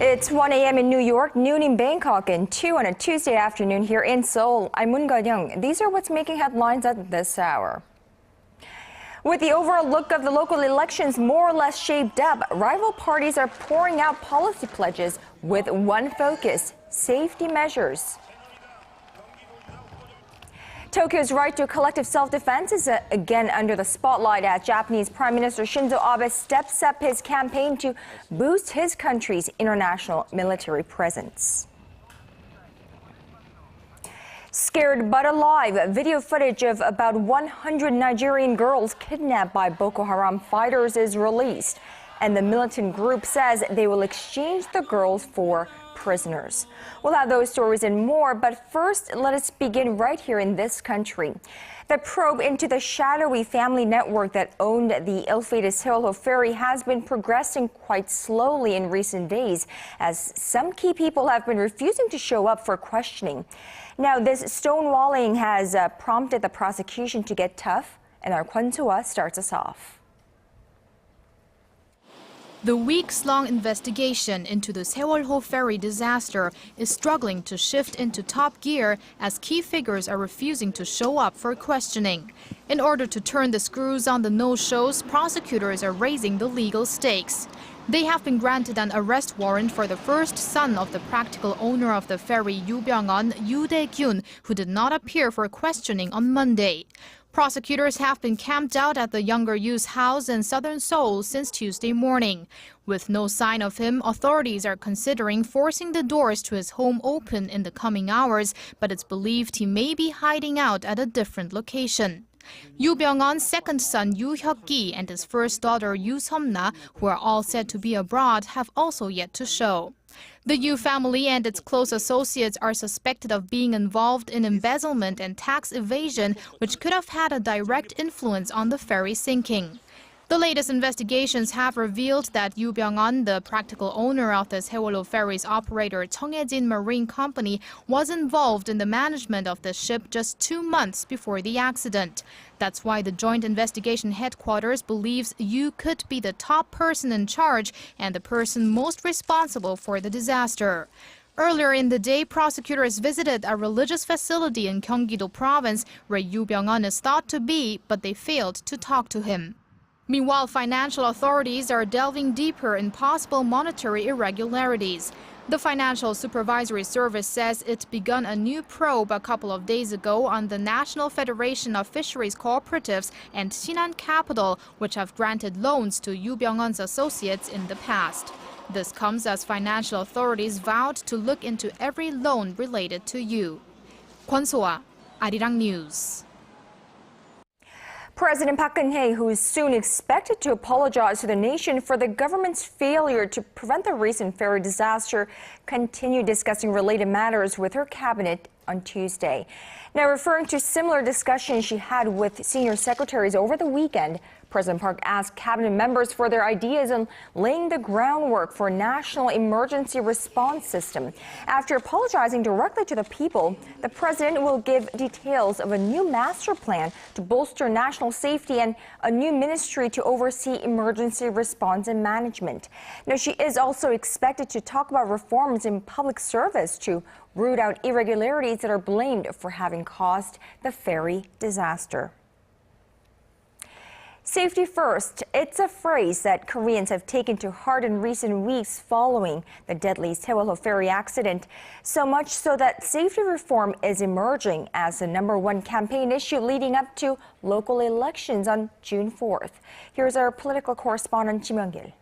It's 1 a.m. in New York, noon in Bangkok, and 2 on a Tuesday afternoon here in Seoul. I'm Moon Ga-young. These are what's making headlines at this hour. With the overall look of the local elections more or less shaped up, rival parties are pouring out policy pledges with one focus: safety measures. Tokyo's right to collective self-defense is again under the spotlight as Japanese Prime Minister Shinzo Abe steps up his campaign to boost his country's international military presence. Scared but alive, video footage of about 100 Nigerian girls kidnapped by Boko Haram fighters is released, and the militant group says they will exchange the girls for prisoners. We'll have those stories and more, but first, let us begin right here in this country. The probe into the shadowy family network that owned the ill-fated Sewol-ho ferry has been progressing quite slowly in recent days, as some key people have been refusing to show up for questioning. Now, this stonewalling has prompted the prosecution to get tough, and our Kwon So-ah starts us off. The weeks-long investigation into the Sewol-ho ferry disaster is struggling to shift into top gear as key figures are refusing to show up for questioning. In order to turn the screws on the no-shows, prosecutors are raising the legal stakes. They have been granted an arrest warrant for the first son of the practical owner of the ferry, Yoo Byung-on, Yoo Dae-kyun, who did not appear for questioning on Monday. Prosecutors have been camped out at the younger Yoo's house in southern Seoul since Tuesday morning. With no sign of him, authorities are considering forcing the doors to his home open in the coming hours, but it's believed he may be hiding out at a different location. Yoo Byung-on's second son, Yoo Hyuk-ki, and his first daughter, Yoo Seom-na, who are all said to be abroad, have also yet to show. The Yoo family and its close associates are suspected of being involved in embezzlement and tax evasion, which could have had a direct influence on the ferry sinking. The latest investigations have revealed that Yoo Byung-on, the practical owner of the Sewol-ho ferry's operator Cheongjin Marine Company, was involved in the management of the ship just 2 months before the accident. That's why the Joint Investigation Headquarters believes Yoo could be the top person in charge and the person most responsible for the disaster. Earlier in the day, prosecutors visited a religious facility in Gyeonggi-do province where Yoo Byung-on is thought to be, but they failed to talk to him. Meanwhile, financial authorities are delving deeper in possible monetary irregularities. The Financial Supervisory Service says it begun a new probe a couple of days ago on the National Federation of Fisheries Cooperatives and Sinan Capital, which have granted loans to Yoo Byung-on's associates in the past. This comes as financial authorities vowed to look into every loan related to Yoo. Kwon So-ah, ARIRANG News. President Park Geun-hye, who is soon expected to apologize to the nation for the government's failure to prevent the recent ferry disaster, continued discussing related matters with her cabinet on Tuesday. Now, referring to similar discussions she had with senior secretaries over the weekend, President Park asked cabinet members for their ideas on laying the groundwork for a national emergency response system. After apologizing directly to the people, the president will give details of a new master plan to bolster national safety and a new ministry to oversee emergency response and management. Now, she is also expected to talk about reforms in public service to root out irregularities that are blamed for having caused the ferry disaster. Safety first. It's a phrase that Koreans have taken to heart in recent weeks following the deadly Sewol-ho ferry accident. So much so that safety reform is emerging as the #1 campaign issue leading up to local elections on June 4th. Here's our political correspondent Ji Myung-kil.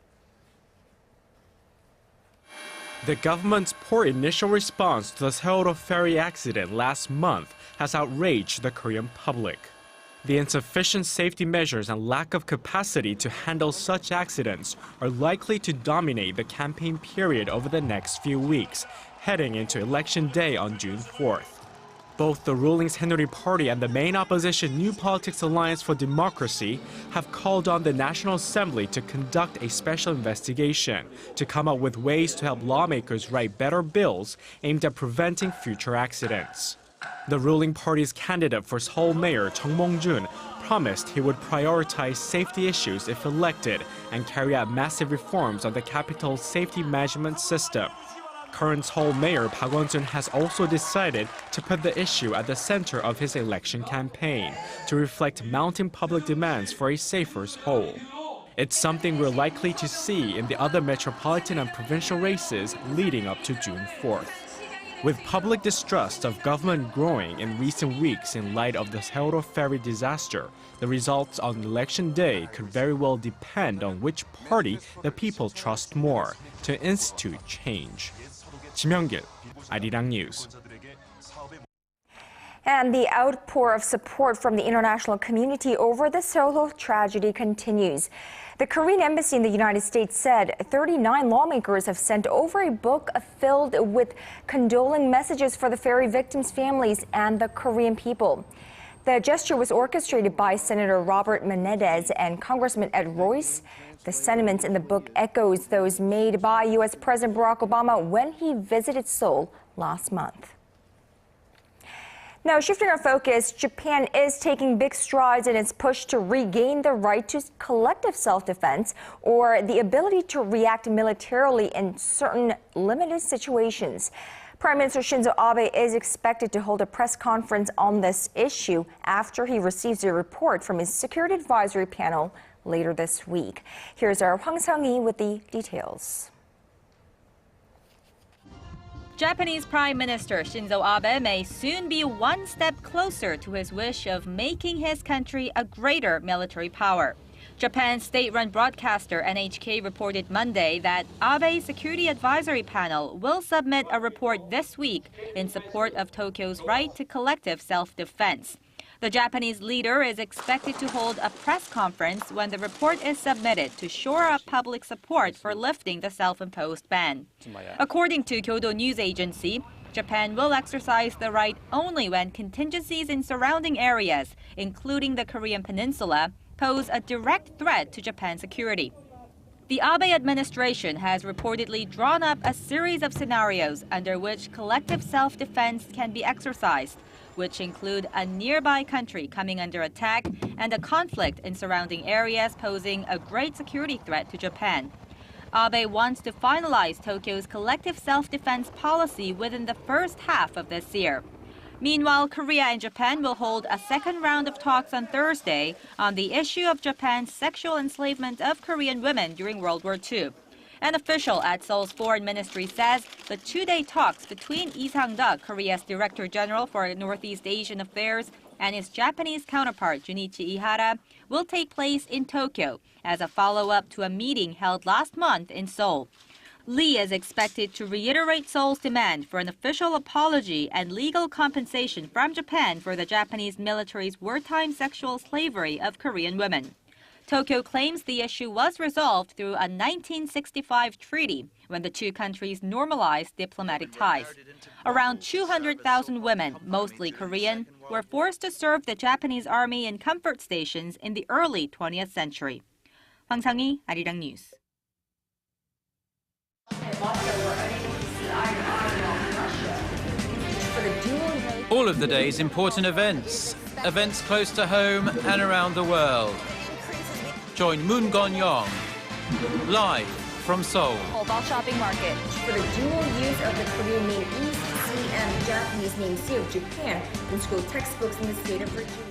The government's poor initial response to the Sewol-ho ferry accident last month has outraged the Korean public. The insufficient safety measures and lack of capacity to handle such accidents are likely to dominate the campaign period over the next few weeks, heading into Election Day on June 4th. Both the ruling Saenuri Party and the main opposition New Politics Alliance for Democracy have called on the National Assembly to conduct a special investigation to come up with ways to help lawmakers write better bills aimed at preventing future accidents. The ruling party's candidate for Seoul Mayor Chung Mong-jun promised he would prioritize safety issues if elected and carry out massive reforms of the capital's safety management system. Current Seoul Mayor Park Won-jun has also decided to put the issue at the center of his election campaign to reflect mounting public demands for a safer Seoul. It's something we're likely to see in the other metropolitan and provincial races leading up to June 4th. With public distrust of government growing in recent weeks in light of the Sewol-ho ferry disaster, the results on election day could very well depend on which party the people trust more to institute change. Ji Myung-kil, ARIRANG News. And the outpour of support from the international community over the Sewol-ho tragedy continues. The Korean embassy in the United States said 39 lawmakers have sent over a book filled with condoling messages for the ferry victims' families and the Korean people. The gesture was orchestrated by Senator Robert Menendez and Congressman Ed Royce. The sentiments in the book echoes those made by U.S. President Barack Obama when he visited Seoul last month. Now, shifting our focus, Japan is taking big strides in its push to regain the right to collective self-defense or the ability to react militarily in certain limited situations. Prime Minister Shinzo Abe is expected to hold a press conference on this issue after he receives a report from his Security Advisory Panel later this week. Here's our Hwang Sang-hee with the details. Japanese Prime Minister Shinzo Abe may soon be one step closer to his wish of making his country a greater military power. Japan's state-run broadcaster NHK reported Monday that Abe's Security Advisory Panel will submit a report this week in support of Tokyo's right to collective self-defense. The Japanese leader is expected to hold a press conference when the report is submitted to shore up public support for lifting the self-imposed ban. According to Kyodo News Agency, Japan will exercise the right only when contingencies in surrounding areas, including the Korean peninsula, pose a direct threat to Japan's security. The Abe administration has reportedly drawn up a series of scenarios under which collective self-defense can be exercised, which include a nearby country coming under attack and a conflict in surrounding areas posing a great security threat to Japan. Abe wants to finalize Tokyo's collective self-defense policy within the first half of this year. Meanwhile, Korea and Japan will hold a second round of talks on Thursday on the issue of Japan's sexual enslavement of Korean women during World War II. An official at Seoul's foreign ministry says the two-day talks between Lee Sang-deok, Korea's Director General for Northeast Asian Affairs, and his Japanese counterpart Junichi Ihara will take place in Tokyo as a follow-up to a meeting held last month in Seoul. Lee is expected to reiterate Seoul's demand for an official apology and legal compensation from Japan for the Japanese military's wartime sexual slavery of Korean women. Tokyo claims the issue was resolved through a 1965 treaty when the two countries normalized diplomatic ties. Around 200,000 women, mostly Korean, were forced to serve the Japanese army in comfort stations in the early 20th century. Hwang Sang-hee, ARIRANG News. All of the day's important events close to home and around the world. Join Moon Gon-young live from Seoul. Mobile shopping market for the dual use of the Korean name East Sea and Japanese name Sea of Japan in school textbooks in the state of Virginia.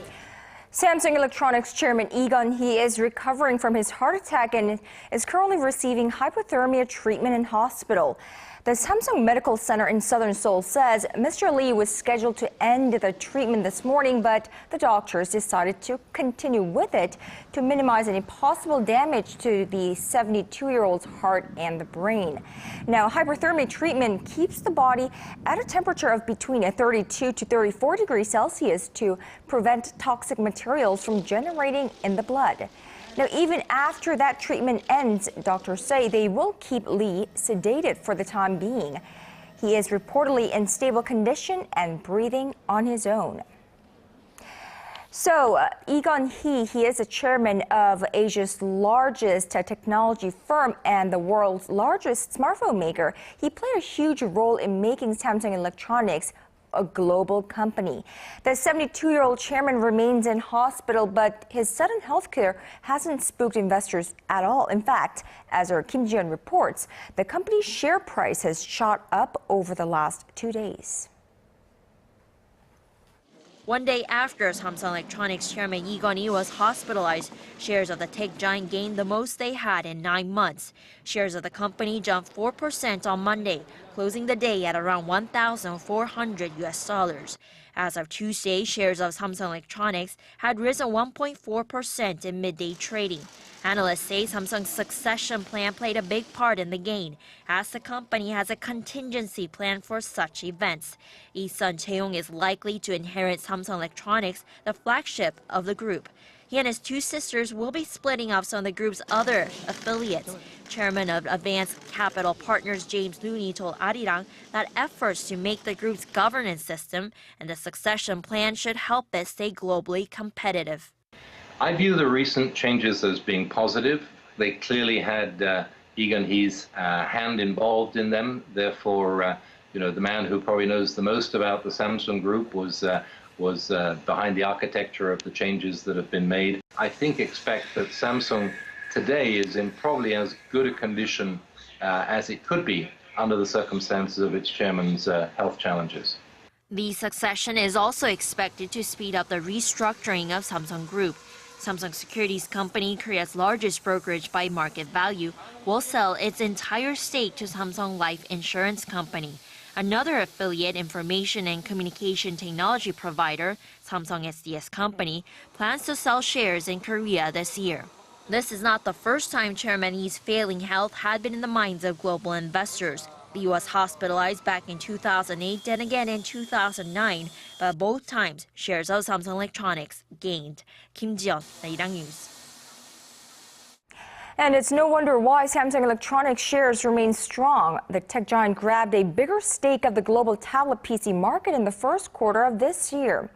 Samsung Electronics chairman Lee Gun-hee is recovering from his heart attack and is currently receiving hypothermia treatment in hospital. The Samsung Medical Center in southern Seoul says Mr. Lee was scheduled to end the treatment this morning, but the doctors decided to continue with it to minimize any possible damage to the 72-year-old's heart and the brain. Now, hypothermia treatment keeps the body at a temperature of between 32 to 34 degrees Celsius to prevent toxic materials from generating in the blood. Now, even after that treatment ends, doctors say they will keep Lee sedated for the time being. He is reportedly in stable condition and breathing on his own. So, Lee Gun-hee, he is the chairman of Asia's largest technology firm and the world's largest smartphone maker. He played a huge role in making Samsung Electronics a global company. The 72-year-old chairman remains in hospital, but his sudden health care hasn't spooked investors at all. In fact, as our Kim Ji-yeon reports, the company's share price has shot up over the last 2 days. One day after Samsung Electronics chairman Lee Gun-hee was hospitalized, shares of the tech giant gained the most they had in 9 months. Shares of the company jumped 4% on Monday, closing the day at around $1,400. As of Tuesday, shares of Samsung Electronics had risen 1.4% in midday trading. Analysts say Samsung's succession plan played a big part in the gain, as the company has a contingency plan for such events. Lee son Chae-yong is likely to inherit Samsung Electronics, the flagship of the group. He and his 2 sisters will be splitting off some of the group's other affiliates. Chairman of Advanced Capital Partners James Looney told ARIRANG that efforts to make the group's governance system and the succession plan should help it stay globally competitive. I view the recent changes as being positive. They clearly had Lee Gun-hee's hand involved in them. Therefore, the man who probably knows the most about the Samsung Group was behind the architecture of the changes that have been made. I expect that Samsung today is in probably as good a condition as it could be under the circumstances of its chairman's health challenges. The succession is also expected to speed up the restructuring of Samsung Group. Samsung Securities Company, Korea's largest brokerage by market value, will sell its entire stake to Samsung Life Insurance Company. Another affiliate information and communication technology provider, Samsung SDS Company, plans to sell shares in Korea this year. This is not the first time Chairman Lee's failing health had been in the minds of global investors. Lee was hospitalized back in 2008 and again in 2009, but both times shares of Samsung Electronics gained. Kim Ji-yeon, ARIRANG News. And it's no wonder why Samsung Electronics shares remain strong. The tech giant grabbed a bigger stake of the global tablet PC market in the first quarter of this year.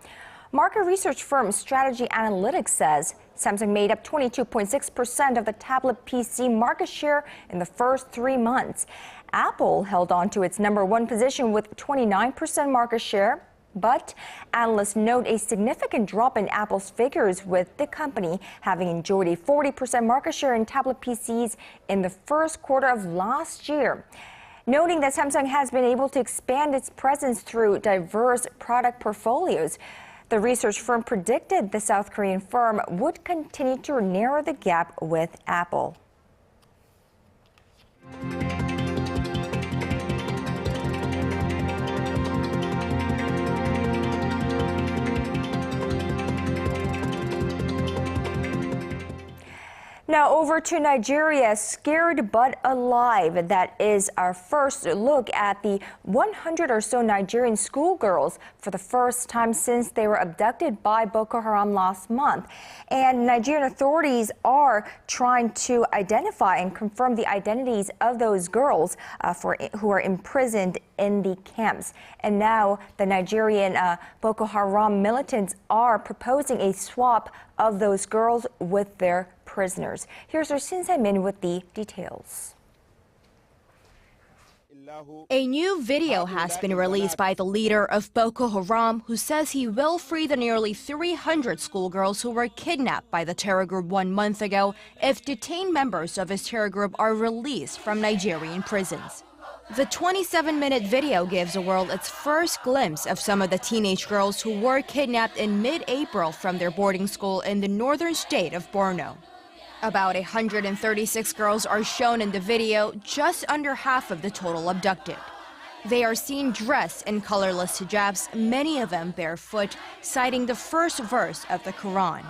Market research firm Strategy Analytics says Samsung made up 22.6% of the tablet PC market share in the first 3 months. Apple held on to its #1 position with 29% market share. But analysts note a significant drop in Apple's figures, with the company having enjoyed a 40% market share in tablet PCs in the first quarter of last year. Noting that Samsung has been able to expand its presence through diverse product portfolios, the research firm predicted the South Korean firm would continue to narrow the gap with Apple. Now over to Nigeria, scared but alive. That is our first look at the 100 or so Nigerian schoolgirls for the first time since they were abducted by Boko Haram last month. And Nigerian authorities are trying to identify and confirm the identities of those girls who are imprisoned in the camps. And now the Nigerian Boko Haram militants are proposing a swap of those girls with their prisoners. Here's our Shin Se-min with the details. A new video has been released by the leader of Boko Haram, who says he will free the nearly 300 schoolgirls who were kidnapped by the terror group 1 month ago if detained members of his terror group are released from Nigerian prisons. The 27-minute video gives the world its first glimpse of some of the teenage girls who were kidnapped in mid-April from their boarding school in the northern state of Borno. About 136 girls are shown in the video, just under half of the total abducted. They are seen dressed in colorless hijabs, many of them barefoot, citing the first verse of the Quran.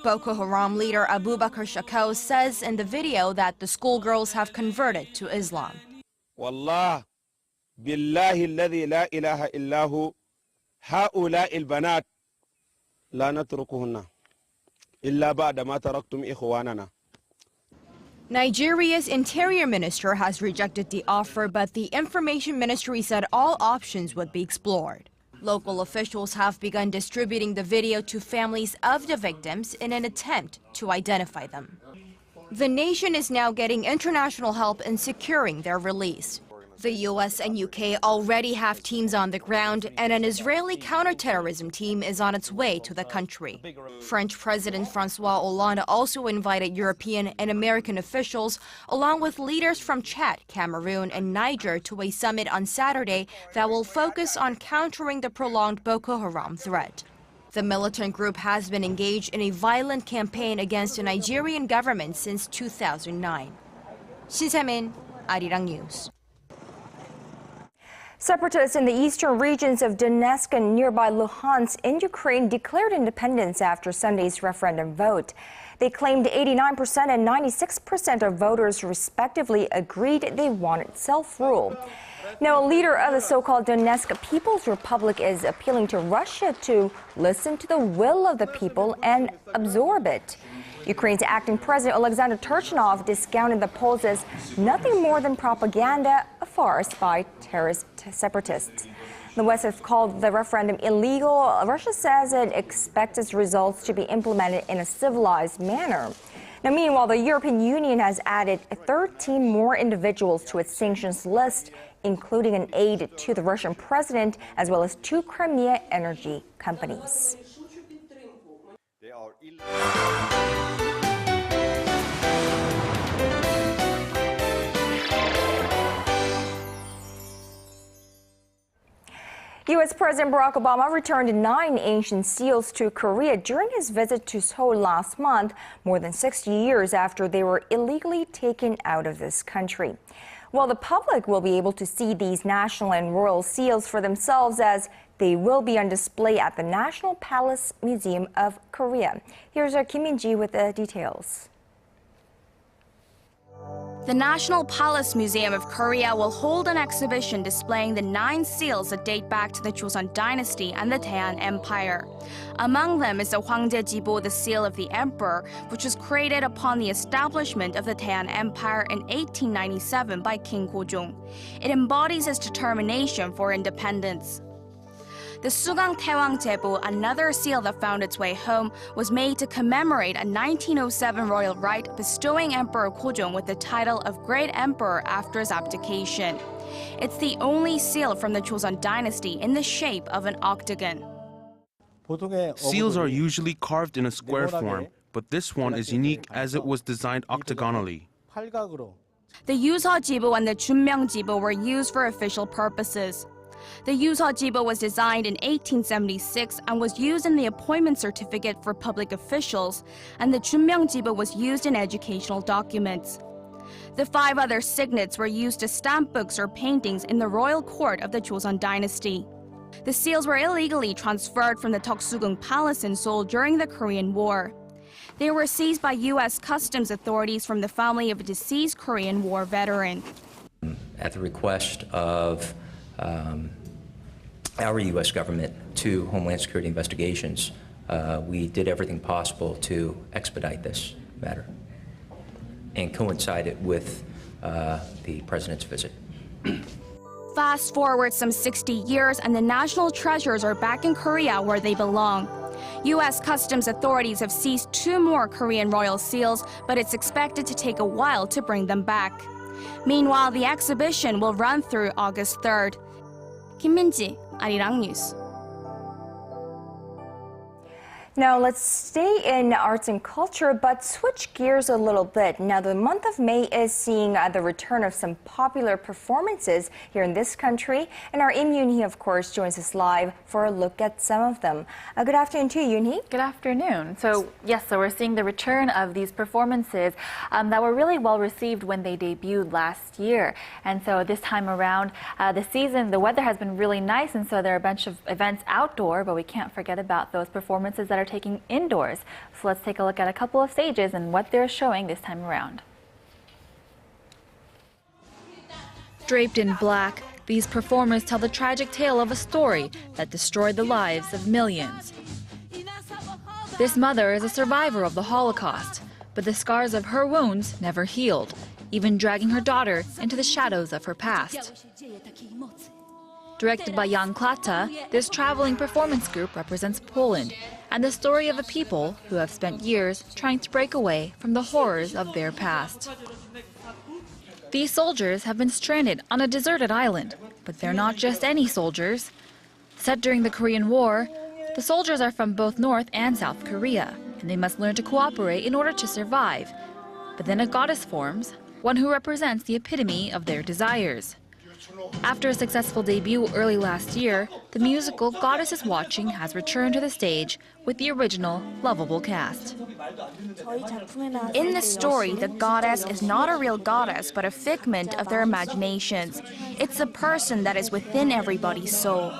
Boko Haram leader Abu Bakr Shakau says in the video that the schoolgirls have converted to Islam. والله بالله الذي لا إله إلا هو هؤلاء البنات لا نتركهن إلا بعد ما تركتم إخواننا. Nigeria's interior minister has rejected the offer, but the information ministry said all options would be explored. Local officials have begun distributing the video to families of the victims in an attempt to identify them. The nation is now getting international help in securing their release. The US and UK already have teams on the ground, and an Israeli counterterrorism team is on its way to the country. French President François Hollande also invited European and American officials, along with leaders from Chad, Cameroon, and Niger, to a summit on Saturday that will focus on countering the prolonged Boko Haram threat. The militant group has been engaged in a violent campaign against the Nigerian government since 2009. Shin Se-min, ARIRANG News. Separatists in the eastern regions of Donetsk and nearby Luhansk in Ukraine declared independence after Sunday's referendum vote. They claimed 89% and 96% of voters respectively agreed they wanted self-rule. Now, a leader of the so-called Donetsk People's Republic is appealing to Russia to listen to the will of the people and absorb it. Ukraine's acting president Alexander Turchinov discounted the polls as nothing more than propaganda, a farce by terrorist separatists. The West has called the referendum illegal. Russia says it expects its results to be implemented in a civilized manner. Now, meanwhile, the European Union has added 13 more individuals to its sanctions list, including an aide to the Russian president, as well as 2 Crimea energy companies. U.S. President Barack Obama returned 9 ancient seals to Korea during his visit to Seoul last month, more than 60 years after they were illegally taken out of this country. Well, the public will be able to see these national and royal seals for themselves as they will be on display at the National Palace Museum of Korea. Here's our Kim Min-ji with the details. The National Palace Museum of Korea will hold an exhibition displaying the 9 seals that date back to the Joseon Dynasty and the Taean Empire. Among them is the Hwangjae-jibo, the seal of the emperor, which was created upon the establishment of the Taean Empire in 1897 by King Gojong. It embodies his determination for independence. The Sugang Taewang-jebu, another seal that found its way home, was made to commemorate a 1907 royal right bestowing Emperor Gojong with the title of Great Emperor after his abdication. It's the only seal from the Joseon Dynasty in the shape of an octagon. Seals are usually carved in a square form, but this one is unique as it was designed octagonally. The Yuseol-jibo and the Chunmyeong-jibo were used for official purposes. The Yuseol-jibo was designed in 1876 and was used in the appointment certificate for public officials, and the Chunmyeong-jibo was used in educational documents. The 5 other signets were used to stamp books or paintings in the royal court of the Joseon Dynasty. The seals were illegally transferred from the Toksugung Palace in Seoul during the Korean War. They were seized by U.S. Customs authorities from the family of a deceased Korean War veteran. At the request of our U.S. government to Homeland Security investigations, we did everything possible to expedite this matter and coincide it with the president's visit. Fast forward some 60 years and the national treasures are back in Korea where they belong. U.S. Customs authorities have seized 2 more Korean royal seals, but it's expected to take a while to bring them back. Meanwhile, the exhibition will run through August 3rd. Kim Min-ji, ARIRANG News. Now let's stay in arts and culture, but switch gears a little bit. Now the month of May is seeing the return of some popular performances here in this country. And our Im Yoon-hee, of course, joins us live for a look at some of them. Good afternoon to you, Yoon-hee. Good afternoon. So we're seeing the return of these performances that were really well received when they debuted last year. And so this time around, the weather has been really nice, and so there are a bunch of events outdoor, but we can't forget about those performances that are taking indoors. So let's take a look at a couple of stages and what they're showing this time around. Draped in black, these performers tell the tragic tale of a story that destroyed the lives of millions. This mother is a survivor of the Holocaust, but the scars of her wounds never healed, even dragging her daughter into the shadows of her past. Directed by Jan Klata, this traveling performance group represents Poland and the story of a people who have spent years trying to break away from the horrors of their past. These soldiers have been stranded on a deserted island, but they're not just any soldiers. Set during the Korean War, the soldiers are from both North and South Korea, and they must learn to cooperate in order to survive. But then a goddess forms, one who represents the epitome of their desires. After a successful debut early last year, the musical Goddess is Watching has returned to the stage with the original lovable cast. In the story, the goddess is not a real goddess, but a figment of their imaginations. It's a person that is within everybody's soul.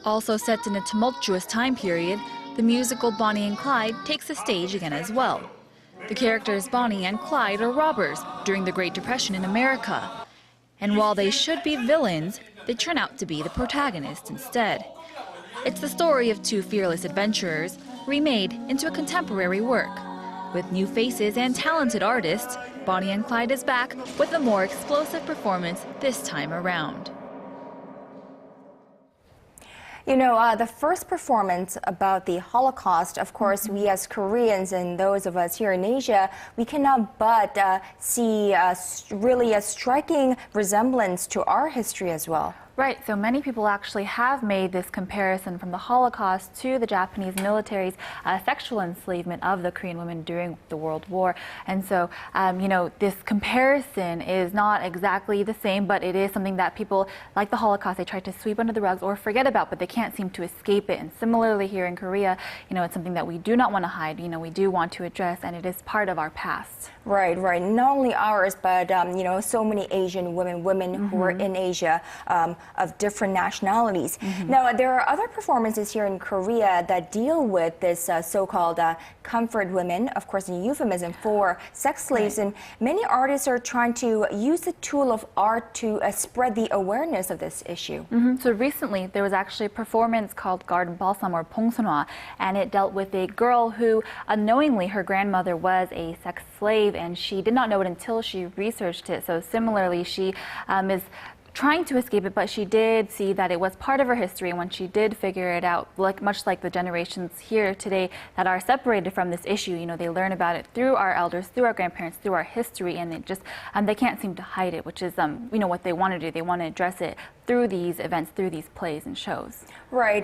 Also set in a tumultuous time period, the musical Bonnie and Clyde takes the stage again as well. The characters Bonnie and Clyde are robbers during the Great Depression in America. And while they should be villains, they turn out to be the protagonists instead. It's the story of two fearless adventurers remade into a contemporary work. With new faces and talented artists, Bonnie and Clyde is back with a more explosive performance this time around. You know, the first performance about the Holocaust, of course, we as Koreans and those of us here in Asia, we cannot but see really a striking resemblance to our history as well. Right, so many people actually have made this comparison from the Holocaust to the Japanese military's sexual enslavement of the Korean women during the World War. And so, you know, this comparison is not exactly the same, but it is something that people, like the Holocaust, they try to sweep under the rugs or forget about, but they can't seem to escape it. And similarly here in Korea, you know, it's something that we do not want to hide, you know, we do want to address, and it is part of our past. Right, right. Not only ours, but, you know, so many Asian women who are in Asia, of different nationalities. Now, there are other performances here in Korea that deal with this so-called comfort women, of course, a euphemism for sex slaves, and many artists are trying to use the tool of art to spread the awareness of this issue. So recently, there was actually a performance called Garden Balsam or Pongsunhwa, and it dealt with a girl who unknowingly her grandmother was a sex slave, and she did not know it until she researched it. So similarly, she is trying to escape it, but she did see that it was part of her history. And when she did figure it out, much like the generations here today that are separated from this issue, you know, they learn about it through our elders, through our grandparents, through our history, and it just they can't seem to hide it, which is you know, what they want to do. They want to address it through these events, through these plays and shows. Right.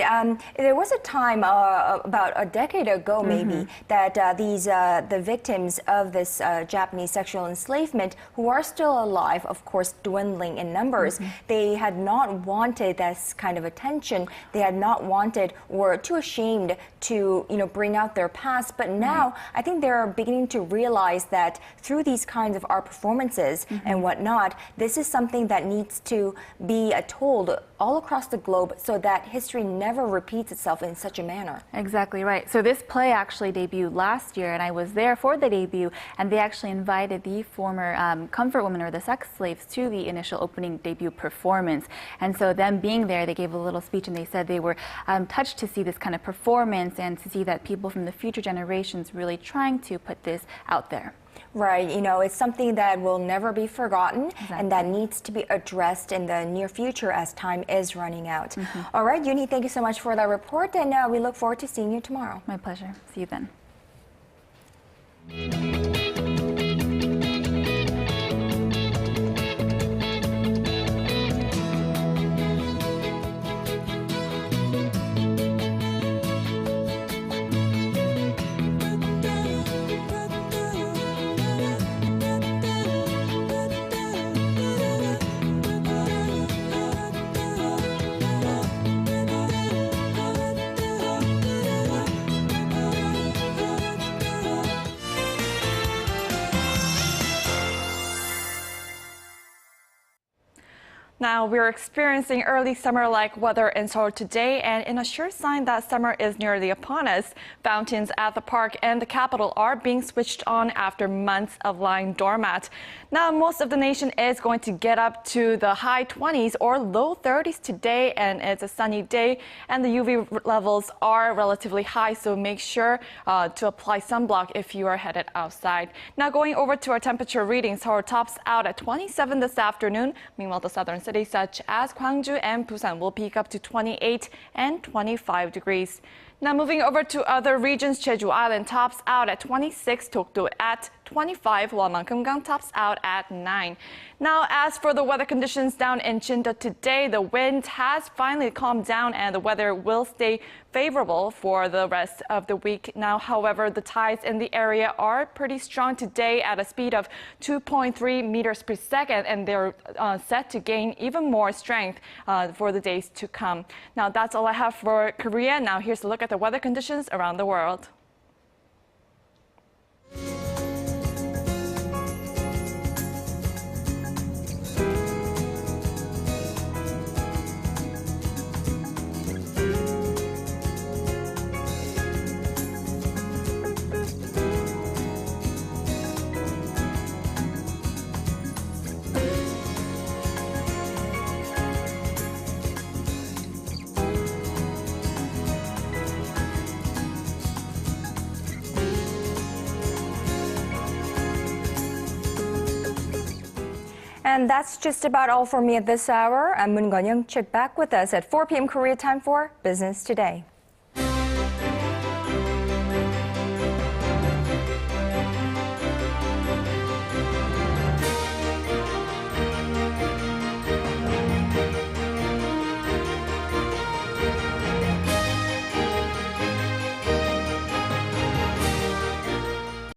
There was a time about a decade ago, maybe, that the victims of this Japanese sexual enslavement, who are still alive, of course, dwindling in numbers, they had not wanted this kind of attention. They had not wanted or were too ashamed to, you know, bring out their past. But now I think they're beginning to realize that through these kinds of art performances and whatnot, this is something that needs to be told all across the globe so that history never repeats itself in such a manner. Exactly right. So this play actually debuted last year, and I was there for the debut, and they actually invited the former comfort women or the sex slaves to the initial opening debut performance. And so them being there, they gave a little speech, and they said they were touched to see this kind of performance and to see that people from the future generations really trying to put this out there. Right, you know, it's something that will never be forgotten and that needs to be addressed in the near future as time is running out. All right, Uni, thank you so much for that report, and we look forward to seeing you tomorrow. My pleasure. See you then. Now, we're experiencing early summer-like weather in Seoul today, and in a sure sign that summer is nearly upon us, fountains at the park and the capital are being switched on after months of lying dormant. Now, most of the nation is going to get up to the high 20s or low 30s today, and it's a sunny day, and the UV levels are relatively high, so make sure to apply sunblock if you are headed outside. Now, going over to our temperature readings, Seoul tops out at 27 this afternoon. Meanwhile, the southern cities such as Gwangju and Busan will peak up to 28 and 25 degrees. Now moving over to other regions, Jeju Island tops out at 26, Dokdo at 25, while Mankumgang tops out at 9. Now, as for the weather conditions down in Chindo today, the wind has finally calmed down and the weather will stay favorable for the rest of the week. Now, however, the tides in the area are pretty strong today at a speed of 2.3 meters per second, and they're set to gain even more strength for the days to come. Now, that's all I have for Korea. Now, here's a look at the weather conditions around the world. And that's just about all for me at this hour. I'm Moon Gon-young. Check back with us at 4 p.m. Korea time for Business Today.